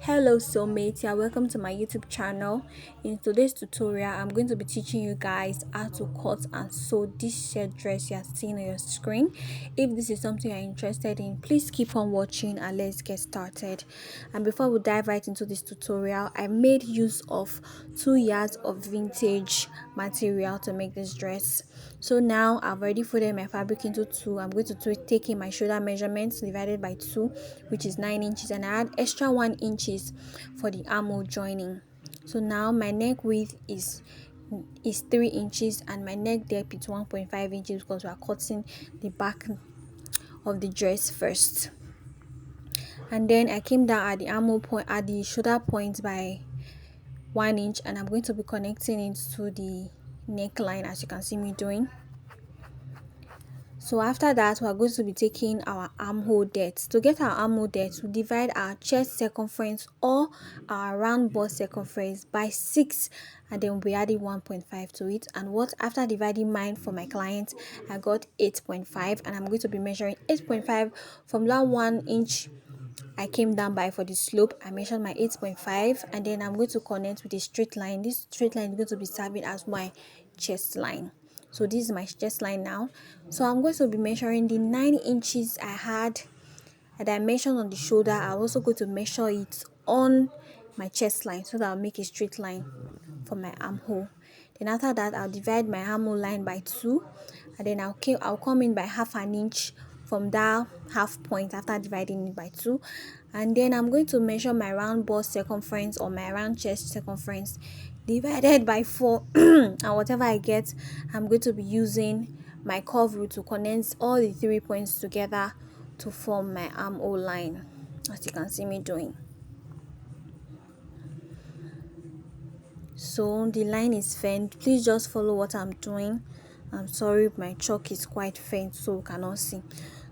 Hello soulmates, yeah, welcome to my YouTube channel. In today's tutorial, I'm going to be teaching you guys how to cut and sew this shirt dress you are seeing on your screen. If this is something you're interested in, please keep on watching and let's get started. And before we dive right into this tutorial, I made use of 2 yards of vintage material to make this dress. So now I've already folded my fabric into two. I'm going to take in my shoulder measurements divided by 2, which is 9 inches, and I add extra 1 inches for the armhole joining. So now my neck width is 3 inches and my neck depth is 1.5 inches because we are cutting the back of the dress first. And then I came down at the armhole point, at the shoulder point, by 1 inch, and I'm going to be connecting it to the neckline as you can see me doing. So after that, we are going to be taking our armhole depth. To get our armhole depth, we divide our chest circumference or our round bust circumference by 6, and then we added 1.5 to it. And what after dividing mine for my client, I got 8.5, and I'm going to be measuring 8.5 from that 1 inch I came down by for the slope. I measured my 8.5, and then I'm going to connect with a straight line. This straight line is going to be serving as my chest line. So this is my chest line now. So I'm going to be measuring the 9 inches I had that I mentioned on the shoulder. I'm also going to measure it on my chest line so that I'll make a straight line for my armhole. Then after that, I'll divide my armhole line by 2, and then I'll come in by half an inch from that half point after dividing it by 2. And then I'm going to measure my round bust circumference or my round chest circumference divided by 4 and whatever I get, I'm going to be using my curve rule to connect all the 3 points together to form my armhole line, as you can see me doing. So the line is faint. Please just follow what I'm doing. I'm sorry, my chalk is quite faint so you cannot see.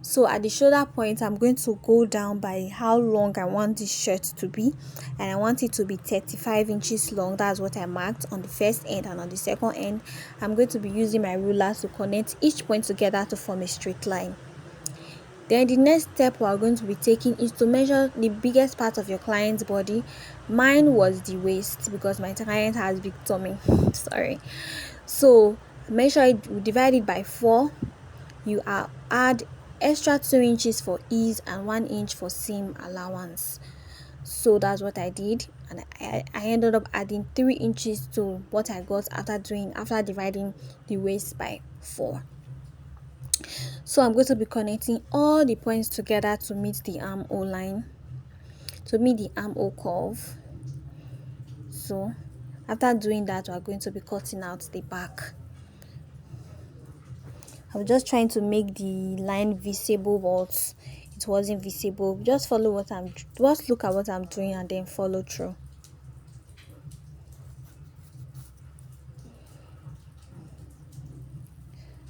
So at the shoulder point, I'm going to go down by how long I want this shirt to be, and I want it to be 35 inches long. That's what I marked on the first end, and on the second end I'm going to be using my ruler to connect each point together to form a straight line. Then the next step we are going to be taking is to measure the biggest part of your client's body. Mine was the waist because my client has big tummy. Sorry. So measure it, divide it by 4. You add extra 2 inches for ease and 1 inch for seam allowance. So that's what I did, and I ended up adding 3 inches to what I got after dividing the waist by 4. So I'm going to be connecting all the points together to meet the armhole line, to meet the armhole curve. So after doing that, we're going to be cutting out the back. I'm just trying to make the line visible, but it wasn't visible. Just look at what I'm doing and then follow through.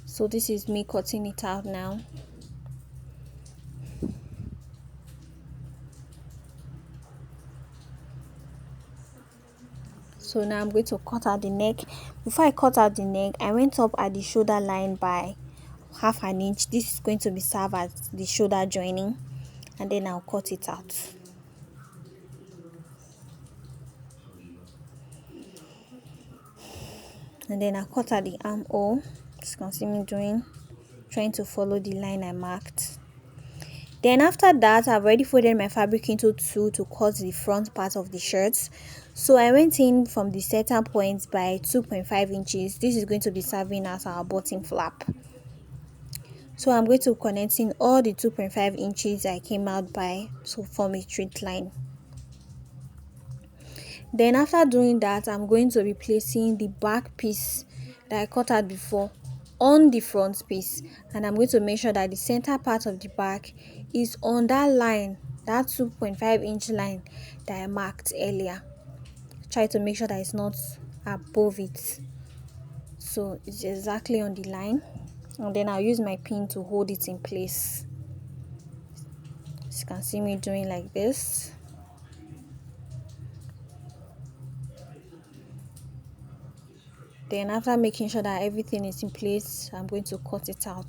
So this is me cutting it out now. So now I'm going to cut out the neck. Before I cut out the neck, I went up at the shoulder line by half an inch. This is going to be served as the shoulder joining, and then I'll cut it out. And then I cut out the armhole. As you can see me doing, trying to follow the line I marked. Then after that, I've already folded my fabric into 2 to cut the front part of the shirt. So I went in from the center point by 2.5 inches. This is going to be serving as our bottom flap. So I'm going to connect in all the 2.5 inches I came out by to form a straight line. Then after doing that, I'm going to be placing the back piece that I cut out before on the front piece, and I'm going to make sure that the center part of the back is on that line, that 2.5 inch line that I marked earlier. Try to make sure that it's not above it, so it's exactly on the line, and then I'll use my pin to hold it in place. As you can see me doing like this. Then after making sure that everything is in place, I'm going to cut it out.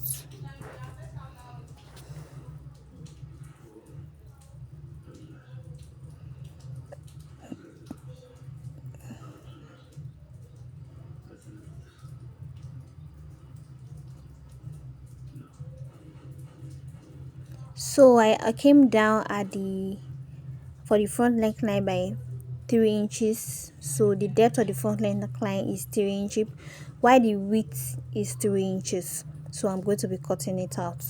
So I came down at the for the front neckline by 3 inches. So the depth of the front neckline is 3 inches, while the width is 3 inches. So I'm going to be cutting it out.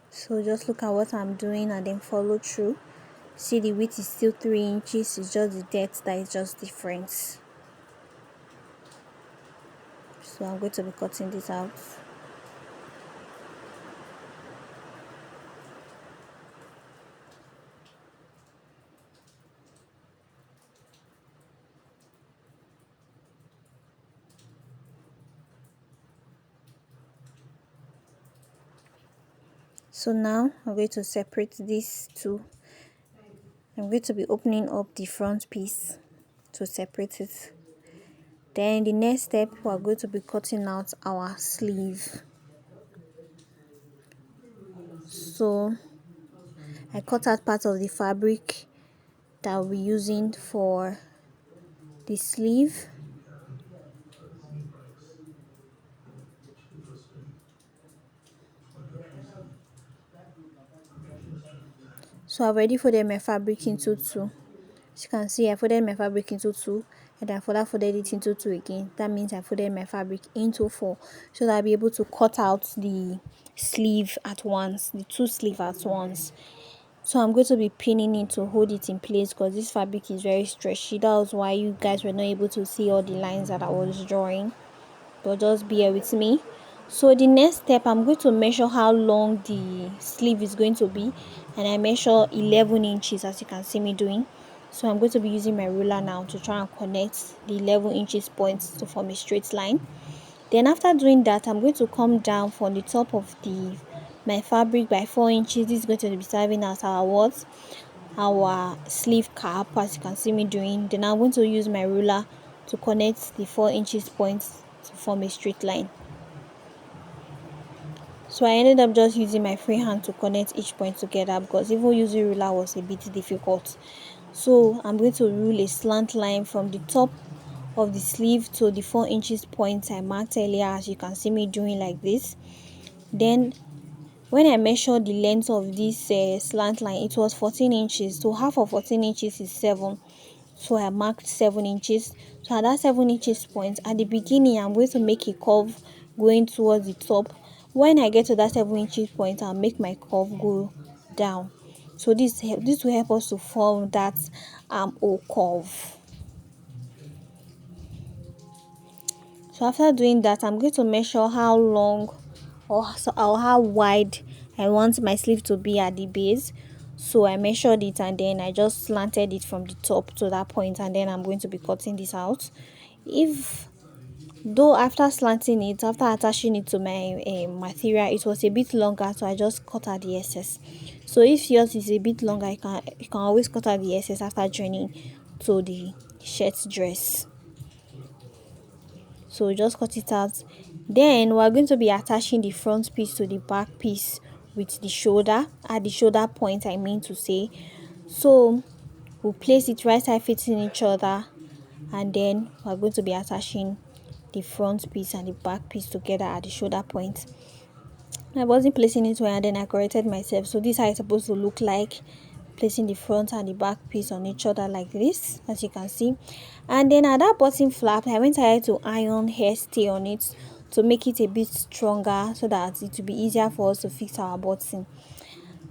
So just look at what I'm doing and then follow through. See, the width is still 3 inches, it's just the depth that is just different. So I'm going to be cutting this out. So now I'm going to separate these two. I'm going to be opening up the front piece to separate it. Then the next step, we are going to be cutting out our sleeve. So I cut out part of the fabric that we'll be using for the sleeve. So I've already folded my fabric into two. As you can see, I folded my fabric into two, and I folded it into two again. That means I folded my fabric into four, so that I'll be able to cut out the sleeve at once, the two sleeves at once. So I'm going to be pinning it to hold it in place because this fabric is very stretchy. That was why you guys were not able to see all the lines that I was drawing, but just bear with me. So the next step, I'm going to measure how long the sleeve is going to be, and I measure 11 inches, as you can see me doing. So I'm going to be using my ruler now to try and connect the 11 inches points to form a straight line. Then after doing that, I'm going to come down from the top of my fabric by 4 inches. This is going to be serving as our what? Our sleeve cap, as you can see me doing. Then I'm going to use my ruler to connect the 4 inches points to form a straight line. So I ended up just using my free hand to connect each point together because even using ruler was a bit difficult. So I'm going to rule a slant line from the top of the sleeve to the 4 inches point I marked earlier, as you can see me doing like this. Then when I measured the length of this slant line, it was 14 inches. So half of 14 inches is 7. So I marked 7 inches. So at that 7 inches point, at the beginning, I'm going to make a curve going towards the top. When I get to that 7 inches point, I'll make my curve go down. So this will help us to form that armhole curve. So after doing that, I'm going to measure how long or how wide I want my sleeve to be at the base. So I measured it and then I just slanted it from the top to that point, and then I'm going to be cutting this out. If though after slanting it, after attaching it to my material, it was a bit longer, so I just cut out the excess. So if yours is a bit longer, you can always cut out the excess after joining to the shirt dress. So just cut it out. Then we're going to be attaching the front piece to the back piece with the shoulder, at the shoulder point, I mean to say. So we'll place it right side facing each other, and then we're going to be attaching the front piece and the back piece together at the shoulder point. I wasn't placing it well, and then I corrected myself. So this is how it's supposed to look like, placing the front and the back piece on each other like this, as you can see. And then at that bottom flap, I went ahead to iron hair stay on it to make it a bit stronger, so that it will be easier for us to fix our button.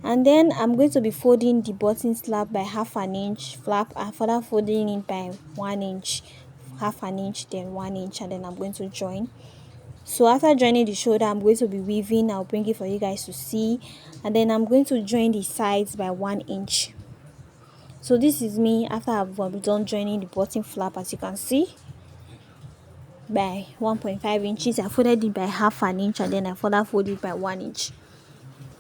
And then I'm going to be folding the button flap by half an inch flap, and further folding it by 1 inch, half an inch, then 1 inch, and then I'm going to join. So after joining the shoulder, I'm going to be weaving. I'll bring it for you guys to see, and then I'm going to join the sides by 1 inch. So this is me after I've done joining the bottom flap, as you can see, by 1.5 inches. I folded it by half an inch, and then I further folded it by 1 inch.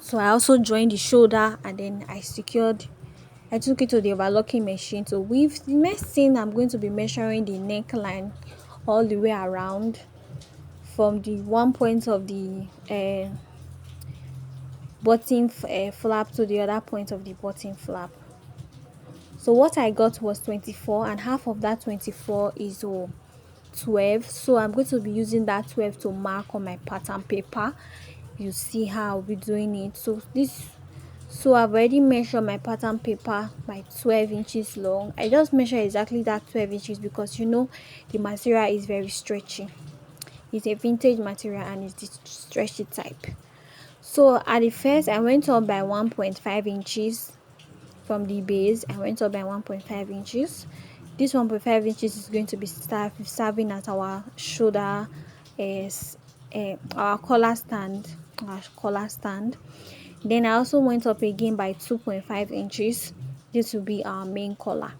So I also joined the shoulder, and then I took it to the overlocking machine to weave. The next thing, I'm going to be measuring the neckline all the way around from the one point of the bottom flap to the other point of the bottom flap. So So what I got was 24, and half of that 24 is 12. So I'm going to be using that 12 to mark on my pattern paper. You see how I'll be doing it. So I've already measured my pattern paper by 12 inches long. I just measure exactly that 12 inches because the material is very stretchy. It's a vintage material and it's the stretchy type. So at the first I went up by 1.5 inches. From the base I went up by 1.5 inches. This 1.5 inches is going to be serving as our shoulder, is our collar stand. Then I also went up again by 2.5 inches. This will be our main collar.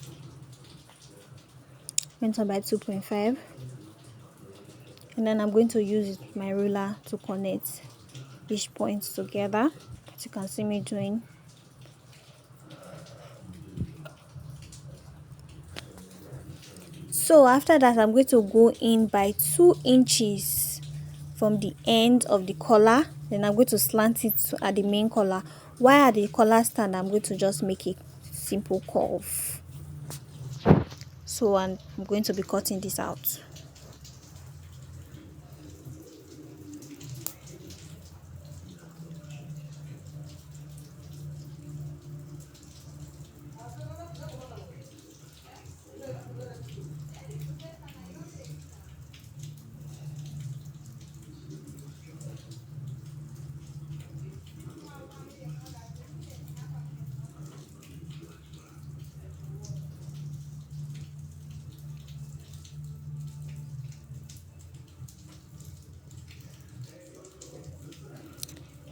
Went up by 2.5, and then I'm going to use my ruler to connect each point together, as you can see me doing. So after that I'm going to go in by 2 inches from the end of the collar. Then I'm going to slant it at the main collar, while at the collar stand I'm going to just make a simple curve. So I'm going to be cutting this out.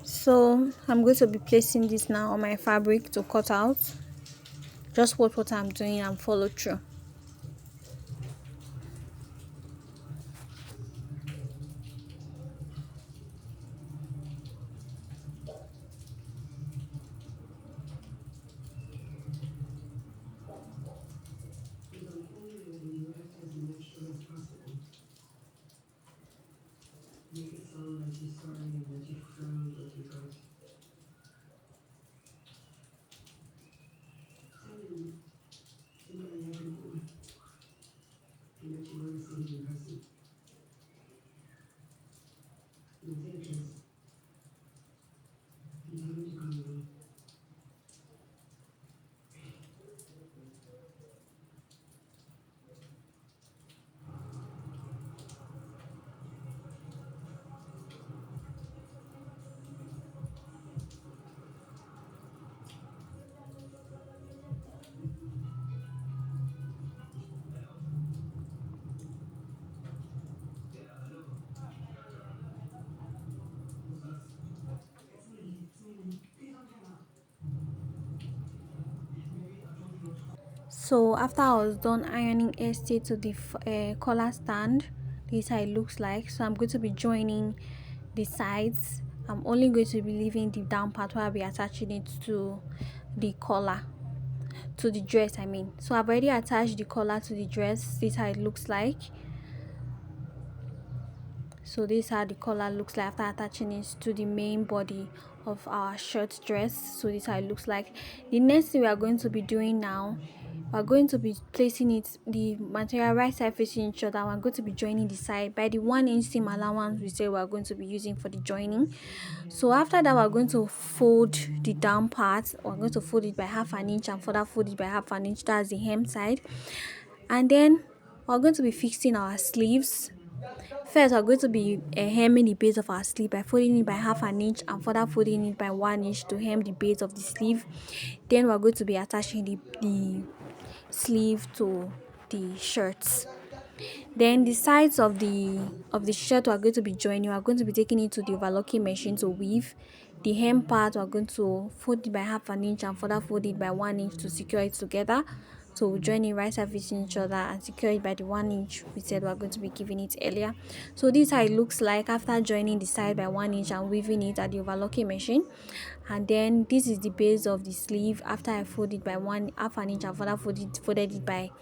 So I'm going to be placing this now on my fabric to cut out. Just watch what I'm doing and follow through. So after I was done ironing ST to the collar stand, this is how it looks like. So I'm going to be joining the sides. I'm only going to be leaving the down part where I'll be attaching it to the collar, to the dress I mean. So I've already attached the collar to the dress. This is how it looks like. So this is how the collar looks like after attaching it to the main body of our shirt dress. So this is how it looks like. The next thing we are going to be doing now, we're going to be placing the material right side facing each other. We're going to be joining the side by the 1 inch seam allowance we say we're going to be using for the joining. So after that we're going to fold the down part. We're going to fold it by half an inch and further fold it by half an inch. That's the hem side. And then we're going to be fixing our sleeves. First, we're going to be hemming the base of our sleeve by folding it by half an inch and further folding it by 1 inch to hem the base of the sleeve. Then we're going to be attaching the sleeve to the shirts. Then the sides of the shirt we're going to be joining. We're going to be taking it to the overlocking machine to weave. The hem part we're going to fold it by half an inch and further fold it by 1 inch to secure it together. So we'll join it right side facing each other and secure it by the 1 inch we said we're going to be giving it earlier. So this is how it looks like after joining the side by 1 inch and weaving it at the overlocking machine. And then this is the base of the sleeve after I fold it by half an inch and further folded it by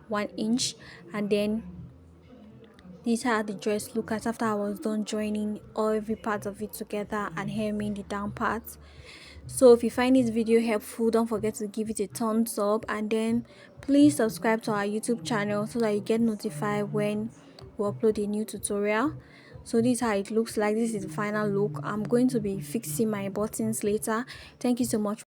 1 inch. And then this is how the dress looked after I was done joining every part of it together and hemming the down part. So if you find this video helpful, don't forget to give it a thumbs up, and then please subscribe to our YouTube channel so that you get notified when we upload a new tutorial. So this is how it looks like. This is the final look. I'm going to be fixing my buttons later. Thank you so much.